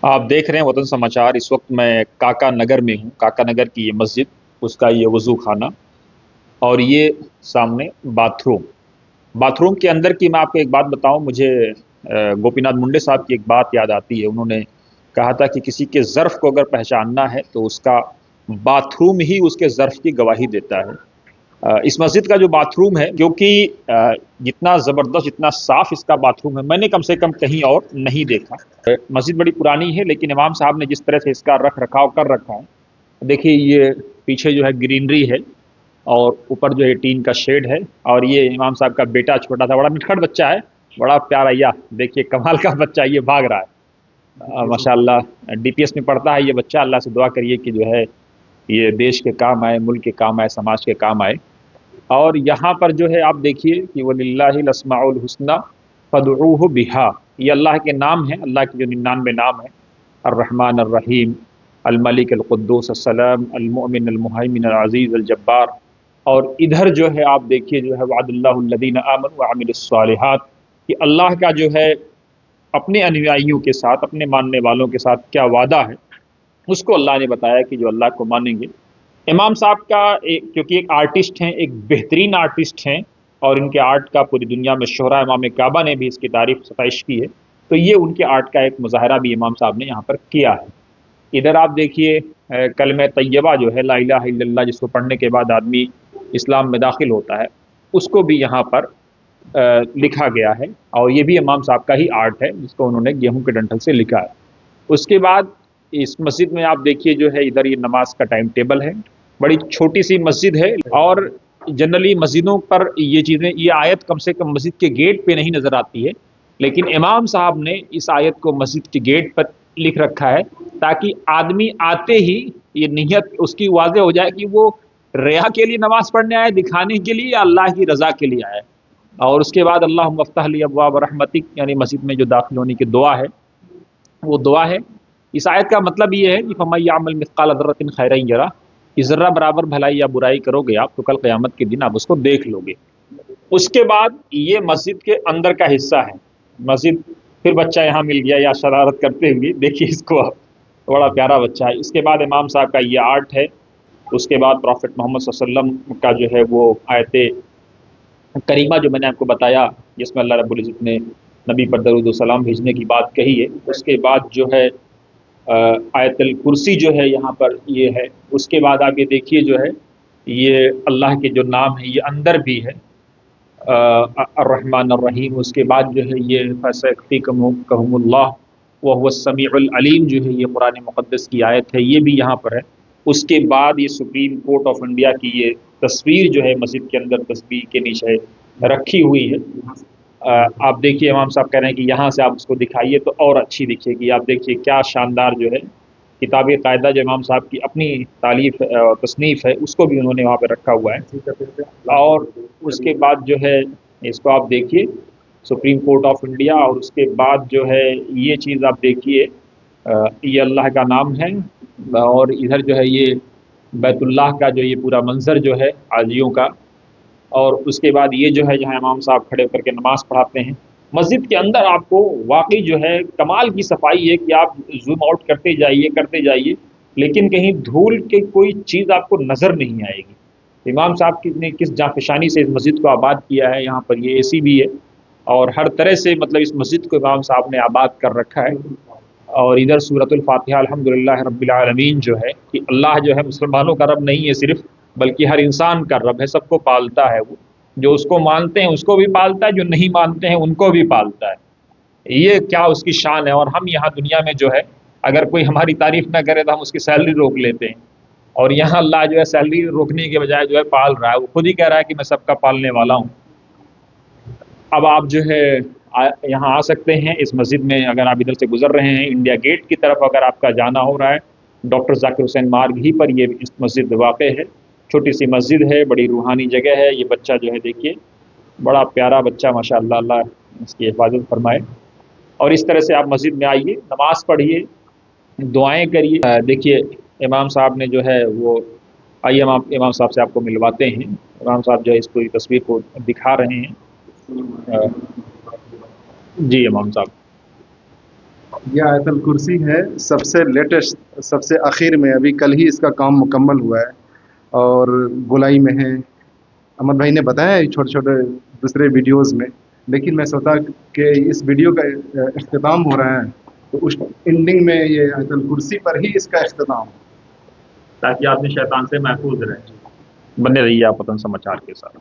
आप देख रहे हैं वतन समाचार। इस वक्त मैं काका नगर में हूँ। काका नगर की ये मस्जिद, उसका ये वज़ू खाना और ये सामने बाथरूम। बाथरूम के अंदर की मैं आपको एक बात बताऊं, मुझे गोपीनाथ मुंडे साहब की एक बात याद आती है। उन्होंने कहा था कि किसी के ज़र्फ़ को अगर पहचानना है तो उसका बाथरूम ही उसके ज़र्फ़ की गवाही देता है। इस मस्जिद का जो बाथरूम है, क्योंकि जितना ज़बरदस्त, जितना साफ़ इसका बाथरूम है, मैंने कम से कम कहीं और नहीं देखा। मस्जिद बड़ी पुरानी है, लेकिन इमाम साहब ने जिस तरह से इसका रख रखाव कर रखा है, देखिए ये पीछे जो है ग्रीनरी है और ऊपर जो है टीन का शेड है। और ये इमाम साहब का बेटा छोटा सा बड़ा नटखट बच्चा है, बड़ा प्यारा। या देखिए कमाल का बच्चा, ये भाग रहा है। माशाल्लाह डीपीएस में पढ़ता है ये बच्चा। अल्लाह से दुआ करिए कि जो है ये देश के काम आए, मुल्क के काम आए, समाज के काम आए। और यहाँ पर जो है आप देखिए कि वलिल्लाहिल अस्माउल हुस्ना फदऊहु बिहा, ये अल्लाह के नाम हैं, अल्लाह के जो 99 नाम हैं। अर्रहमान अर्रहीम, अल मलिक अल कुद्दूस अस्सलाम, अल मुमिन अल मुहैमिन अल अजीज अल जब्बार। और इधर जो है आप देखिए जो है वअदल्लाहु अल्लज़ीना आमनु व अमिलुस सालिहात, कि अल्लाह का जो है अपने अनुयायियों के साथ, अपने मानने वालों के साथ क्या वादा है, उसको अल्लाह ने बताया कि जो अल्लाह को मानेंगे। इमाम साहब का क्योंकि एक आर्टिस्ट हैं, एक बेहतरीन आर्टिस्ट हैं, और इनके आर्ट का पूरी दुनिया में शोहरा, इमाम काबा ने भी इसकी तारीफ सताइश की है। तो ये उनके आर्ट का एक मुजाहरा भी इमाम साहब ने यहाँ पर किया है। इधर आप देखिए कलमे तैयबा जो है, ला इलाहा इल्लल्लाह, जिसको पढ़ने के बाद आदमी इस्लाम में दाखिल होता है, उसको भी यहाँ पर लिखा गया है। और ये भी इमाम साहब का ही आर्ट है, जिसको उन्होंने गेहूं के डंठल से लिखा है। उसके बाद इस मस्जिद में आप देखिए जो है इधर ये नमाज का टाइम टेबल है। बड़ी छोटी सी मस्जिद है, और जनरली मस्जिदों पर ये चीज़ें, ये आयत कम से कम मस्जिद के गेट पे नहीं नज़र आती है, लेकिन इमाम साहब ने इस आयत को मस्जिद के गेट पर लिख रखा है, ताकि आदमी आते ही ये नीयत उसकी वाज़ेह हो जाए कि वो रिया के लिए नमाज पढ़ने आए, दिखाने के लिए, या अल्लाह की रज़ा के लिए आए। और उसके बाद अल्लाहुम्मा अफ्तह ली अब्वाब रहमतिक, यानी मस्जिद में जो दाखिल होने की दुआ है, वो दुआ है। इस आयत का मतलब ये है कि फमन यअमल मिस्काल ज़र्रतिन खैरन यरा, कि ज़र्रा बराबर भलाई या बुराई करोगे आप तो कल क़यामत के दिन आप उसको देख लोगे। उसके बाद ये मस्जिद के अंदर का हिस्सा है। मस्जिद, फिर बच्चा यहाँ मिल गया या शरारत करते हुए, देखिए इसको आप, बड़ा प्यारा बच्चा है। इसके बाद इमाम साहब का ये आर्ट है। उसके बाद प्रॉफिट मोहम्मद सल्लल्लाहु अलैहि वसल्लम का जो है वो आयत करीमा जो मैंने आपको बताया, जिसमें अल्लाह रब्बुल इज़्ज़त ने नबी पर दरूद व सलाम भेजने की बात कही है। उसके बाद जो है आयतल कुर्सी जो है यहाँ पर ये है। उसके बाद आगे देखिए जो है ये अल्लाह के जो नाम है ये अंदर भी है, अर्रहमान अर्रहीम। उसके बाद जो है ये फसयकफ़ीकुमुल्लाह व हुवस समीउल अलीम, जो है ये कुरान मुक़द्दस की आयत है, ये भी यहाँ पर है। उसके बाद ये सुप्रीम कोर्ट ऑफ इंडिया की ये तस्वीर जो है मस्जिद के अंदर तस्वीर के नीचे रखी हुई है। आप देखिए इमाम साहब कह रहे हैं कि यहाँ से आप उसको दिखाइए तो और अच्छी दिखेगी। आप देखिए क्या शानदार जो है किताब कायदा, जो इमाम साहब की अपनी तालीफ तसनीफ़ है, उसको भी उन्होंने वहाँ पर रखा हुआ है। और उसके बाद जो है इसको आप देखिए, सुप्रीम कोर्ट ऑफ इंडिया। और उसके बाद जो है ये चीज़ आप देखिए, ये अल्लाह का नाम है। और इधर जो है ये बैतुल्लाह का जो ये पूरा मंजर जो है हाजियों का। और उसके बाद ये जो है जहाँ इमाम साहब खड़े होकर के नमाज़ पढ़ाते हैं। मस्जिद के अंदर आपको वाकई जो है कमाल की सफाई है कि आप जूम आउट करते जाइए, लेकिन कहीं धूल की कोई चीज़ आपको नज़र नहीं आएगी। इमाम साहब ने किस जांफशानी से इस मस्जिद को आबाद किया है। यहाँ पर ये एसी भी है, और हर तरह से मतलब इस मस्जिद को इमाम साहब ने आबाद कर रखा है। और इधर सूरतुल फातिहा अल्हम्दुलिल्लाह रब्बिल आलमीन जो है, कि अल्लाह जो है मुसलमानों का रब नहीं है सिर्फ, बल्कि हर इंसान का रब है, सबको पालता है वो। जो उसको मानते हैं उसको भी पालता है, जो नहीं मानते हैं उनको भी पालता है। ये क्या उसकी शान है। और हम यहाँ दुनिया में जो है, अगर कोई हमारी तारीफ ना करे तो हम उसकी सैलरी रोक लेते हैं। और यहाँ अल्लाह जो है सैलरी रोकने के बजाय जो है पाल रहा है। वो खुद ही कह रहा है कि मैं सबका पालने वाला हूँ। अब आप जो है यहाँ आ सकते हैं इस मस्जिद में। अगर आप इधर से गुजर रहे हैं इंडिया गेट की तरफ, अगर आपका जाना हो रहा है, डॉक्टर ज़ाकिर हुसैन मार्ग ही पर ये इस मस्जिद वाक़ है। छोटी सी मस्जिद है, बड़ी रूहानी जगह है। ये बच्चा जो है देखिए, बड़ा प्यारा बच्चा माशाअल्लाह, अल्लाह इसकी हिफाजत फरमाए। और इस तरह से आप मस्जिद में आइए, नमाज़ पढ़िए, दुआएं करिए। देखिए इमाम साहब ने जो है वो, आइए हम आप इमाम साहब से आपको मिलवाते हैं। इमाम साहब जो है इस पूरी तस्वीर को दिखा रहे हैं। जी इमाम साहब। یہ آیت الکرسی ہے، سب سے لیٹسٹ، سب سے آخر میں، ابھی کل ہی اس کا کام مکمل ہوا ہے اور گولائی میں ہے۔ احمد بھائی نے بتایا ہے چھوٹے چھوٹے دوسرے ویڈیوز میں، لیکن میں سوچا کہ اس ویڈیو کا اختتام ہو رہا ہے تو اس اینڈنگ میں یہ آیت الکرسی پر ہی اس کا اختتام ہو، تاکہ آدمی شیطان سے محفوظ رہے۔ بنے رہیے آپ وطن سماچار کے ساتھ۔